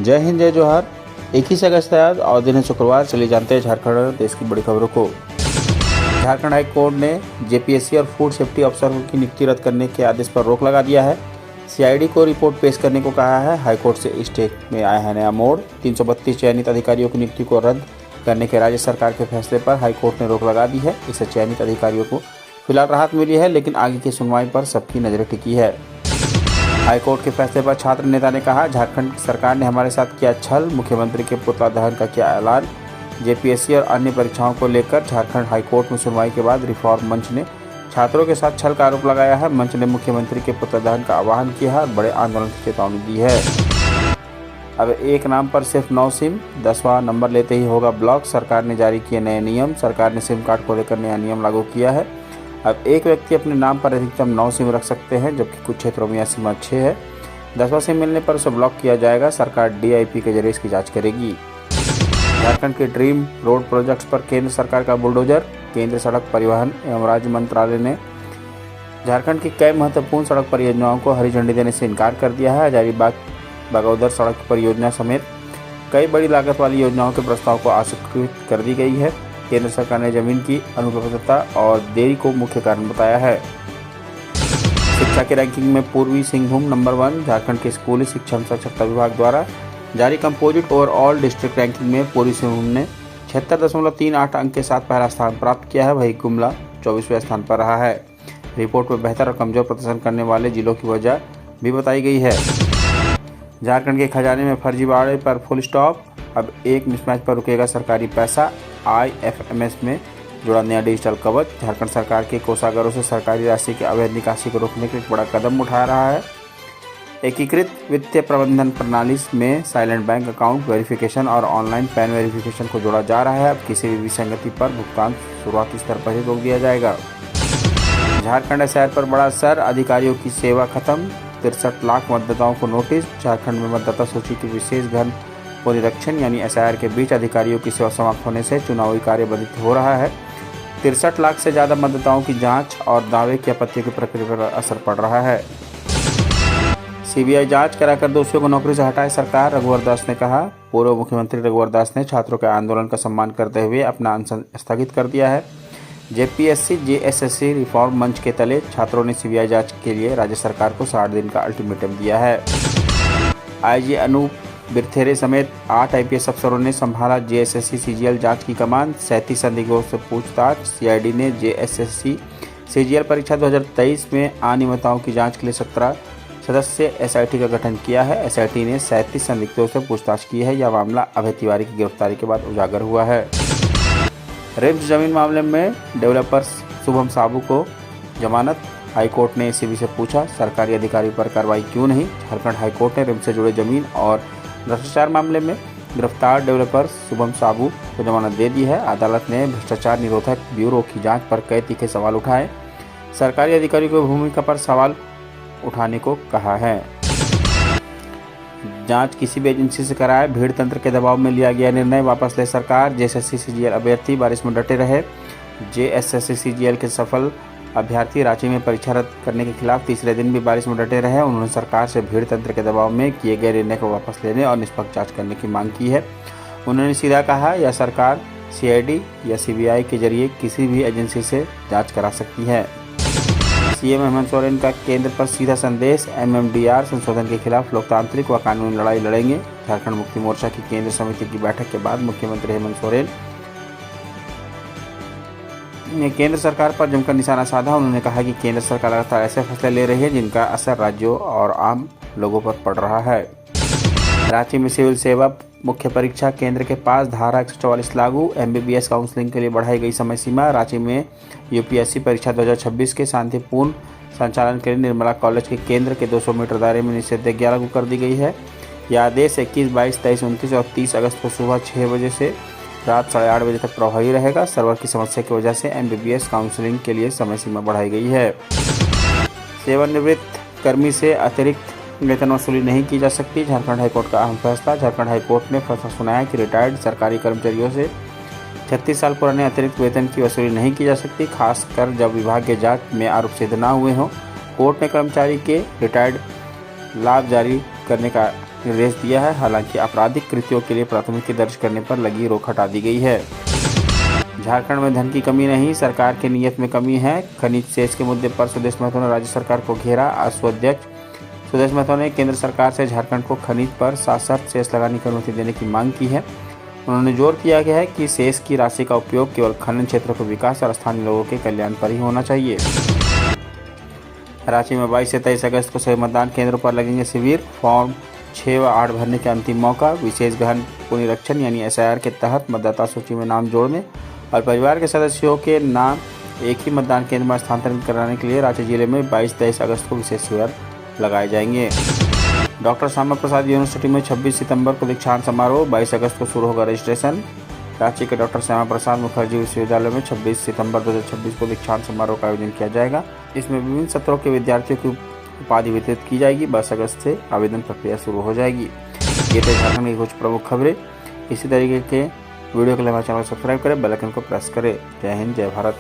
जय हिंद, जय जोहार। 21 अगस्त है आज और दिन है शुक्रवार। चलिए जानते हैं झारखंड देश की बड़ी खबरों को। झारखंड हाई कोर्ट ने जेपीएससी और फूड सेफ्टी अफसर की नियुक्ति रद्द करने के आदेश पर रोक लगा दिया है। सीआईडी को रिपोर्ट पेश करने को कहा है। हाईकोर्ट से स्टे में आया है नया मोड़। 332 चयनित अधिकारियों की नियुक्ति को रद्द करने के राज्य सरकार के फैसले पर हाईकोर्ट ने रोक लगा दी है। इससे चयनित अधिकारियों को फिलहाल राहत मिली है, लेकिन आगे की सुनवाई पर सबकी नजरें टिकी है। हाईकोर्ट के फैसले पर छात्र नेता ने कहा, झारखंड सरकार ने हमारे साथ किया छल, मुख्यमंत्री के पुतला दहन का किया ऐलान। जेपीएससी और अन्य परीक्षाओं को लेकर झारखंड हाईकोर्ट में सुनवाई के बाद रिफॉर्म मंच ने छात्रों के साथ छल का आरोप लगाया है। मंच ने मुख्यमंत्री के पुतला दहन का आह्वान किया है और बड़े आंदोलन की चेतावनी दी है। अब एक नाम पर सिर्फ 9 सिम, 10वां नंबर लेते ही होगा ब्लॉक। सरकार ने जारी किए नए नियम। सरकार ने सिम कार्ड को लेकर नया नियम लागू किया है। अब एक व्यक्ति अपने नाम पर अधिकतम 9 सिम रख सकते हैं, जबकि कुछ क्षेत्रों में यह सीमा 6 है। 10वां सिम मिलने पर उसे ब्लॉक किया जाएगा। सरकार डीआईपी के जरिए इसकी जांच करेगी। झारखंड के ड्रीम रोड प्रोजेक्ट्स पर केंद्र सरकार का बुलडोजर। केंद्र सड़क परिवहन एवं राज्य मंत्रालय ने झारखंड की कई महत्वपूर्ण सड़क परियोजनाओं को हरी झंडी देने से इनकार कर दिया है। हजारीबाग बागौदर सड़क परियोजना समेत कई बड़ी लागत वाली योजनाओं के प्रस्ताव को अस्वीकृत कर दी गई है। केंद्र सरकार ने जमीन की अनुपलब्धता और देरी को मुख्य कारण बताया है। शिक्षा की रैंकिंग में पूर्वी सिंहभूम नंबर 1। झारखंड के स्कूली शिक्षा साक्षरता विभाग द्वारा जारी कंपोजिट ओवरऑल डिस्ट्रिक्ट रैंकिंग में पूर्वी सिंहभूम ने 76.38 अंक के साथ पहला स्थान प्राप्त किया है। वहीं गुमला 24वें स्थान पर रहा है। रिपोर्ट में बेहतर और कमजोर प्रदर्शन करने वाले जिलों की वजह भी बताई गई है। झारखंड के खजाने में फर्जीवाड़े पर फुल स्टॉप। अब एक मिसमैच पर रुकेगा सरकारी पैसा। आईएफएमएस में जुड़ा नया डिजिटल कवच। झारखंड सरकार के कोषागारों से सरकारी राशि के अवैध निकासी को रोकने के लिए एक बड़ा कदम उठा रहा है। एकीकृत वित्तीय प्रबंधन प्रणाली में साइलेंट बैंक अकाउंट वेरिफिकेशन और ऑनलाइन पैन वेरिफिकेशन को जोड़ा जा रहा है। अब किसी भी विसंगति पर भुगतान शुरुआती स्तर पर ही रोक दिया जाएगा। झारखंड एसआईआर पर बड़ा असर। अधिकारियों की सेवा खत्म। 63 लाख मतदाताओं को नोटिस। झारखंड में मतदाता सूची की विशेष घन पुनरीक्षण यानी एसआईआर के बीच अधिकारियों की सेवा समाप्त होने से चुनावी कार्य बाधित हो रहा है। 63 लाख से ज़्यादा मतदाताओं की जांच और दावे की आपत्तियों की प्रक्रिया पर असर पड़ रहा है। सीबीआई जांच कराकर दोषियों को नौकरी से हटाए सरकार, रघुवर दास ने कहा। पूर्व मुख्यमंत्री रघुवर दास ने छात्रों के आंदोलन का सम्मान करते हुए अपना अनशन स्थगित कर दिया है। जेपीएससी जेएसएससी रिफॉर्म मंच के तले छात्रों ने सीबीआई जांच के लिए राज्य सरकार को 60 दिन का अल्टीमेटम दिया है। आईजी अनूप बिरथेरे समेत 8 आईपीएस अफसरों ने संभाला जेएसएससी सीजीएल जांच की कमान। 37 संदिग्धों से पूछताछ। सीआईडी ने जेएसएससी सीजीएल परीक्षा 2023 में अनियमितताओं की जांच के लिए 17 सदस्य एसआईटी का गठन किया है। एसआईटी ने 37 संदिग्धों से पूछताछ की है। यह मामला अभय तिवारी की गिरफ्तारी के बाद उजागर हुआ है। रिम्स जमीन मामले में डेवलपर शुभम साबू को जमानत। हाईकोर्ट ने एसीबी से पूछा, सरकारी अधिकारी पर कार्रवाई क्यों नहीं। झारखंड हाईकोर्ट ने रिम्स से जुड़े जमीन और भ्रष्टाचार मामले में गिरफ्तार डेवलपर शुभम साबू को जमानत दे दी है। अदालत ने भ्रष्टाचार निरोधक ब्यूरो की जांच पर कई तीखे सवाल उठाए। सरकारी अधिकारियों की भूमिका पर सवाल उठाने को कहा है। जांच किसी भी एजेंसी से कराए। भीड़ तंत्र के दबाव में लिया गया निर्णय वापस ले सरकार। जेएसएससी सीजीएल अभ्यर्थी बारिश में डटे रहे। जेएसएससी सीजीएल के सफल अभ्यर्थी रांची में परीक्षा रद्द करने के खिलाफ तीसरे दिन भी बारिश में डटे रहे। उन्होंने सरकार से भीड़ तंत्र के दबाव में किए गए निर्णय को वापस लेने और निष्पक्ष जांच करने की मांग की है। उन्होंने सीधा कहा, यह सरकार सीआईडी या सीबीआई के जरिए किसी भी एजेंसी से जांच करा सकती है। सीएम हेमंत सोरेन का केंद्र पर सीधा संदेश। एमएमडीआर संशोधन के खिलाफ लोकतांत्रिक व कानूनी लड़ाई लड़ेंगे। झारखंड मुक्ति मोर्चा की केंद्र समिति की बैठक के बाद मुख्यमंत्री हेमंत सोरेन ने केंद्र सरकार पर जमकर निशाना साधा। उन्होंने कहा कि केंद्र सरकार लगातार ऐसे फैसले ले रही है जिनका असर राज्यों और आम लोगों पर पड़ रहा है। रांची में सिविल सेवा मुख्य परीक्षा केंद्र के पास धारा 144 लागू। एमबीबीएस काउंसलिंग के लिए बढ़ाई गई समय सीमा। रांची में यूपीएससी परीक्षा 2026 के शांतिपूर्ण संचालन के लिए निर्मला कॉलेज के केंद्र के 200 मीटर दायरे में निषेधाज्ञा लागू कर दी गई है। यह आदेश 21, 22, 23, 29 और 30 अगस्त को सुबह 6 बजे से रात 8:30 बजे तक प्रभावी रहेगा। सर्वर की समस्या की वजह से एमबीबीएस काउंसलिंग के लिए समय सीमा बढ़ाई गई है। सेवानिवृत्त कर्मी से अतिरिक्त वेतन वसूली नहीं की जा सकती। झारखंड हाईकोर्ट का अहम फैसला। झारखंड हाईकोर्ट ने फैसला सुनाया कि रिटायर्ड सरकारी कर्मचारियों से 36 साल पुराने अतिरिक्त वेतन की वसूली नहीं की जा सकती, खासकर जब विभागीय जांच में आरोप सिद्ध न हुए हों। कोर्ट ने कर्मचारी के रिटायर्ड लाभ जारी करने का निर्देश दिया है। हालांकि आपराधिक कृत्यों के लिए प्राथमिकी दर्ज करने पर लगी रोक हटा दी गई है। झारखंड में धन की कमी नहीं, सरकार की नीयत में कमी है। खनिज सेस के मुद्दे पर सुदेश महतो ने राज्य सरकार को घेरा। आसू अध्यक्ष सुदेश महतो ने केंद्र सरकार से झारखंड को खनिज पर सशर्त सेस लगाने की अनुमति देने की मांग की है। उन्होंने जोर दिया गया है कि सेस की राशि का उपयोग केवल खनन क्षेत्रों के विकास और स्थानीय लोगों के कल्याण पर ही होना चाहिए। रांची में 22 से 23 अगस्त को सभी मतदान केंद्रों पर लगेंगे शिविर। फॉर्म 6 व 8 भरने के अंतिम मौका। विशेष गहन पुनरीक्षण यानी SIR के तहत मतदाता सूची में नाम जोड़ने और परिवार के सदस्यों के नाम एक ही मतदान केंद्र में स्थानांतरित कराने के लिए रांची जिले में 22-23 अगस्त को विशेष शिविर लगाए जाएंगे। डॉक्टर श्यामा प्रसाद यूनिवर्सिटी में 26 सितंबर को दीक्षांत समारोह। 22 अगस्त को शुरू होगा रजिस्ट्रेशन। रांची के डॉक्टर श्यामा प्रसाद मुखर्जी विश्वविद्यालय में 26 सितंबर 2026 को दीक्षांत समारोह का आयोजन किया जाएगा। इसमें विभिन्न सत्रों के विद्यार्थियों की उपाधि वितरित की जाएगी। 22 अगस्त से आवेदन प्रक्रिया शुरू हो जाएगी। ये थे झारखंड की कुछ प्रमुख खबरें। इसी तरीके के वीडियो के लिए हमारे चैनल को सब्सक्राइब करें, बेल आइकन को प्रेस करें। जय हिंद, जय भारत।